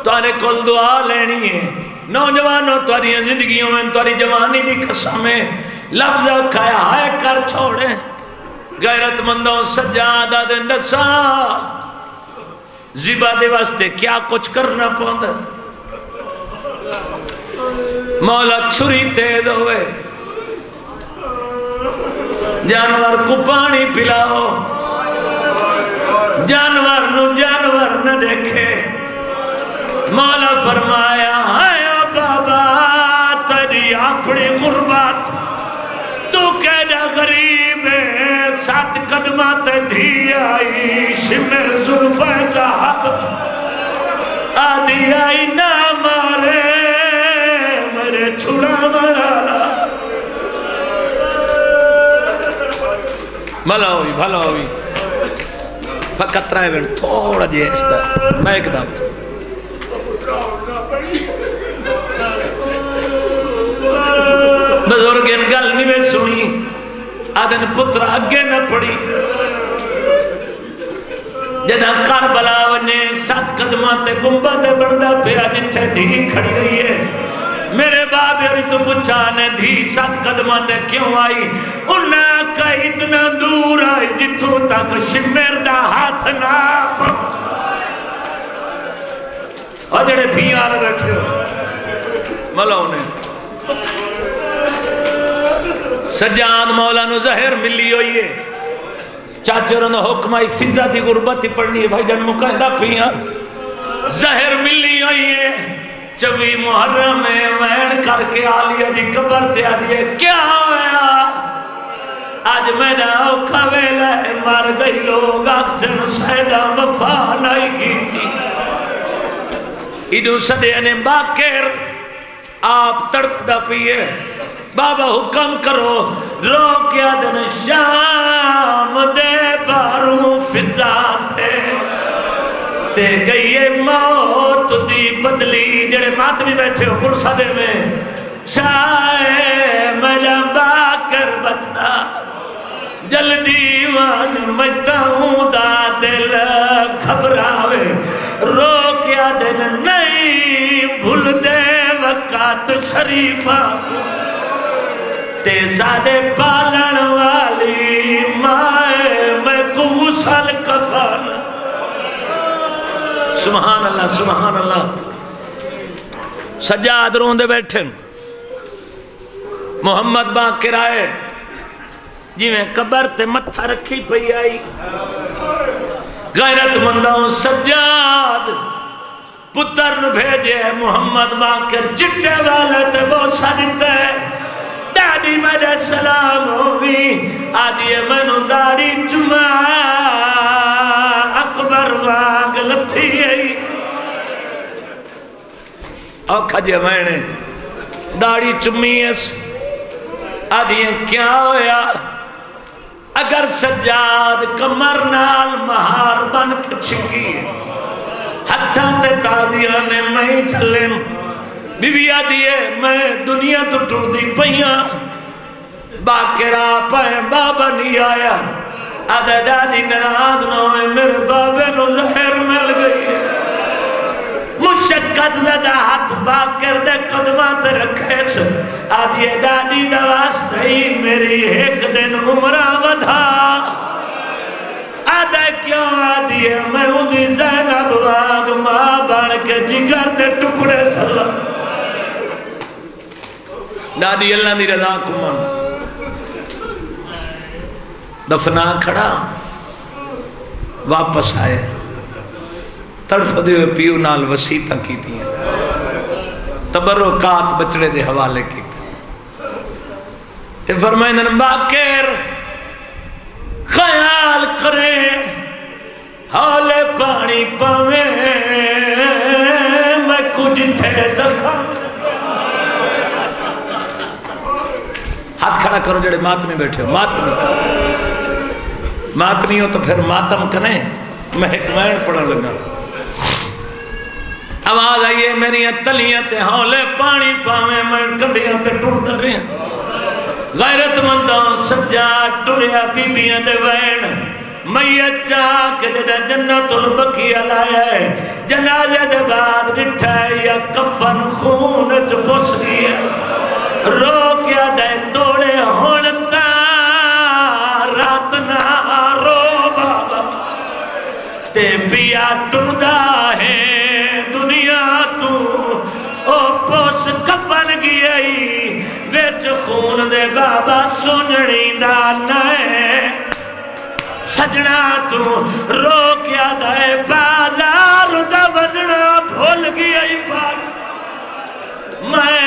تارے کل دعا لینی ہے نوجوانوں تاری زندگیوں میں تاری جوانی دی قسمیں لفظ کھایا ہائے کر چھوڑے غیرت مندوں سجادہ دے نسا زبا دے واسطے کیا کچھ کرنا پوندا مولا چھری تیز ہوئے جانور کو پانی پلاؤ جانور نہ دیکھے مولا فرمایا آئے بابا تیری اپنی غربت تو کہہ غریب ہے 7 قدمات دھی آئی شمر زلفہ چاہت آدھی آئی نہ مارے میرے چھڑا مرالا بھلا ہوئی فقط رائے بین تھوڑا جی اس طرح میں ایک دام بزرگین گل نہیں میں سنی آدھن پتر آگے نہ پڑی جنہ کربلا ونے 7 قدمات گنبد بندہ پیا جتھے دھی کھڑی رہی ہے میرے باپ یاری تو پچھانے دھی 7 قدمات کیوں آئی انہاں کا اتنا دور آئی جتھوں تک شمیر دا ہاتھ نہ پہنچ اور جڑے دھی آلہ بیٹھے ہو ملو انہیں سجاد مولا نو زہر ملی ہوئی ہے چاچر انہوں حکمائی فضا دی غربتی پڑھنی ہے بھائی جن مقاہدہ پیاں زہر ملی ہوئی ہے 24 محرم میں وین کر کے آلیہ دی قبر دیا دیئے کیا ہویا آج میرا اوکھا ویلہ ہے مر گئی لوگ اکسن سیدہ وفا نہیں کی تھی ایڈو صدینے باکر آپ تڑپ دا پیئے بابا حکم کرو روکیا دن شام دے باروں فضا دے تے گئیے موت دی بدلی جڑے مات بھی بیٹھے ہو پرسہ دے میں چاہے میرا باک باکر بچنا جلدی وان مجدہوں دا دل گھبراوے روکیا دن نہیں بھول دے وقت شریفہ تے زادے پالن والی مائے میں کو غسل کفن سبحان اللہ سبحان اللہ سجاد روندے بیٹھن محمد باقر آئے جی میں قبر تے متھا رکھی پئی آئی غیرت مندوں سجاد پتر نو بھیجے محمد باقر چٹے والے تے بوسا دیتے ڈاڈی میرے سلام ہوئی آدھی میں نو داڑی چما اکبر واگ لتھی آئی اوکھا جے میں نے داڑی چمی اس آدھی کیا ہویا اگر سجاد کمر نال مہار بن کے چھکی ہتھاں تے تازیاں نے میں چلن بی بی آدھیے میں دنیا تو ٹو دی پہیاں باقرہ پہیں بابا نہیں آیا آدھا دادی نراز نہ ہوئے میرے بابے نو زہر مل گئی مشکت زدہ ہاتھ باقر دے قدمات رکھے سے آدھیے دادی دواستے ہی میری ایک دن عمرہ ودھا آدھا کیوں آدھیے میں اندھی زینب واگ ماں بان کے جگر دے ٹکڑے چلا دادی اللہ دی رضا کمان دفنا کھڑا واپس آئے تڑپ دے ہوئے پیو نال وسیطہ کی دیا تبرکات بچڑے دے حوالے کی تے فرمائندن باقر خیال کریں حالے پانی پاویں میں کچھ تھے زخم ہاتھ کھڑا کرو جڑے ماتمی بیٹھے ہو ماتمی ہو تو پھر ماتم کریں میں حکمین پڑھن لگا آواز آئیے میری تلیاں تے ہولے پانی پاویں میں کنڈیاں تے ٹر دریں غیرت مندوں سجاد ٹریا بی بیاں دے وین میت چاک جدہ جنت البقیہ لائے ہے جنازے دے بعد ڈٹھائے یا کفن خون چپس گیا روکیا دے توڑے ہونتا رات نہ رو بابا تے پیا ٹردہ ہے دنیا تو او پوس کفن گئی ویچ خون دے بابا سنڑی دا نائے سجنا تو روکیا دے بازار دا بجنا بھول گئی پاک میں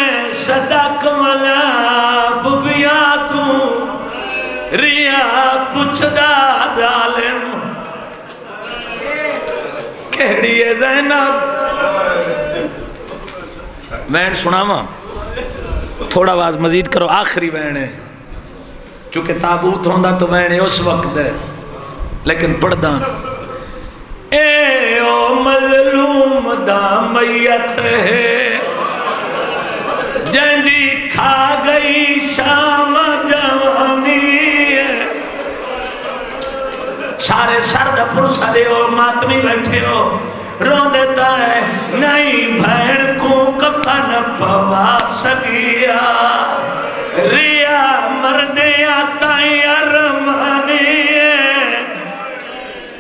صدق والا ببیا تو ریا پچھدا ظالم کہڑی ہے زینب وین سنا ماں تھوڑا آواز مزید کرو آخری وین ہے چونکہ تابوت ہوندہ تو وین ہے اس وقت ہے لیکن پڑھ دا اے او مظلوم دا میت ہے جندی کھا گئی شام جوانی ہے سارے سرد پرسرے ہو ماتمی بیٹھے ہو رو دیتا ہے نہیں بھین کو کفن پوا سکیا ریا مردیاں تائیں ارمانی ہے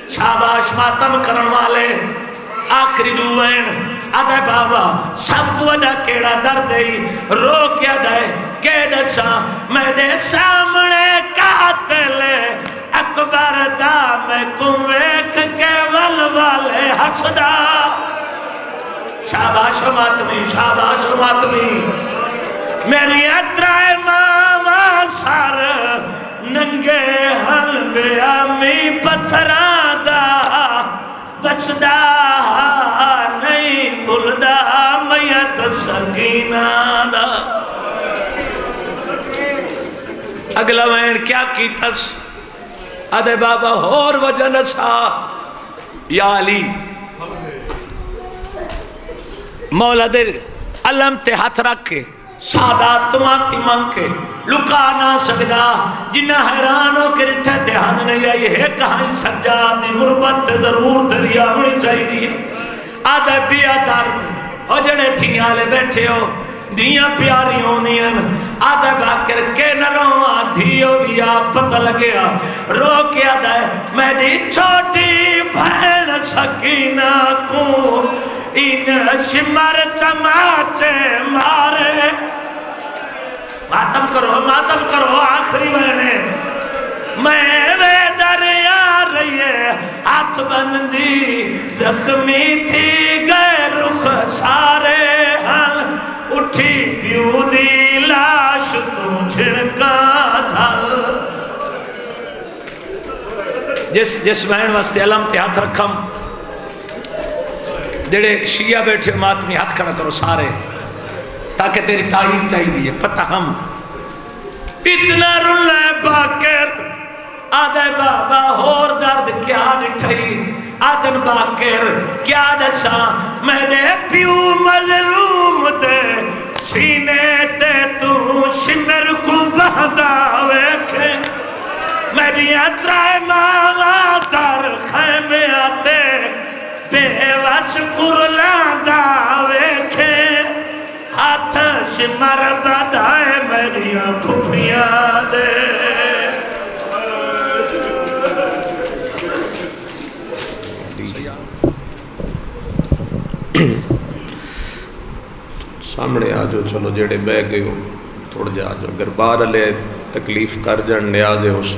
شاباش ماتم کرن والے آخری دوین آدھے بابا سب تو اڈا کیڑا درد ہی رو کیا دے کہ دسا میں دے سامنے قاتل اکبر دا میں کنویک کے والے حسدہ شاباش ماتمی میری اترائے ماما سار ننگے حل بے آمی پتھران دا بچدا نہیں بھولدا میت سکینہ دا اگلا وین کیا کیتس آدھے بابا اور وجہ نسا یا علی مولا دے علم تے ہاتھ رکھ کے سادات تو معافی مانگ کے لکا نہ سکدا جنہ حیران ہو کے رٹھے دھیان نہیں آئی ہے کہاں سجاد دی غربت ضرور تیری آمنی چاہیے آدھے پیا درد اور جڑے تھیاں لے بیٹھے ہو دیاں پیاری ہونی ہیں آدھے باکر کے نہ رو آدھی ہو بھی آپ پتہ لگیا رو کے آدھے میری چھوٹی بہن سکینہ کو ان شمر تماچے مارے ماتم کرو آخری بہنے میں وے دریا رہی ہے ہاتھ بندی زخمی تھی گئے رخ سارے ہل اٹھی پیو دی لاش تو چھڑکا تھا جس بہن واسطے علم تے ہاتھ رکھم جڑے شیعہ بیٹھے ماتمی ہاتھ کھڑا کرو سارے تاکہ تیری تائید چاہی دیئے پتہ ہم اتنا رلے باکر آدھے بابا اور درد کیا نٹھائی آدھن باکر کیا دسا میں دے پیو مظلوم دے سینے تے تو شمر کو بہدا ویکھے میری اترائے ماما در خیمے آتے بے وش کرلاندہ ویکھے ہاتھ شمر بدھائے میری پھپیاں دے سامنے آجو چلو جڑے بے گئے ہو تھوڑ جا جو اگر بار لے تکلیف کر جن نیاز حسین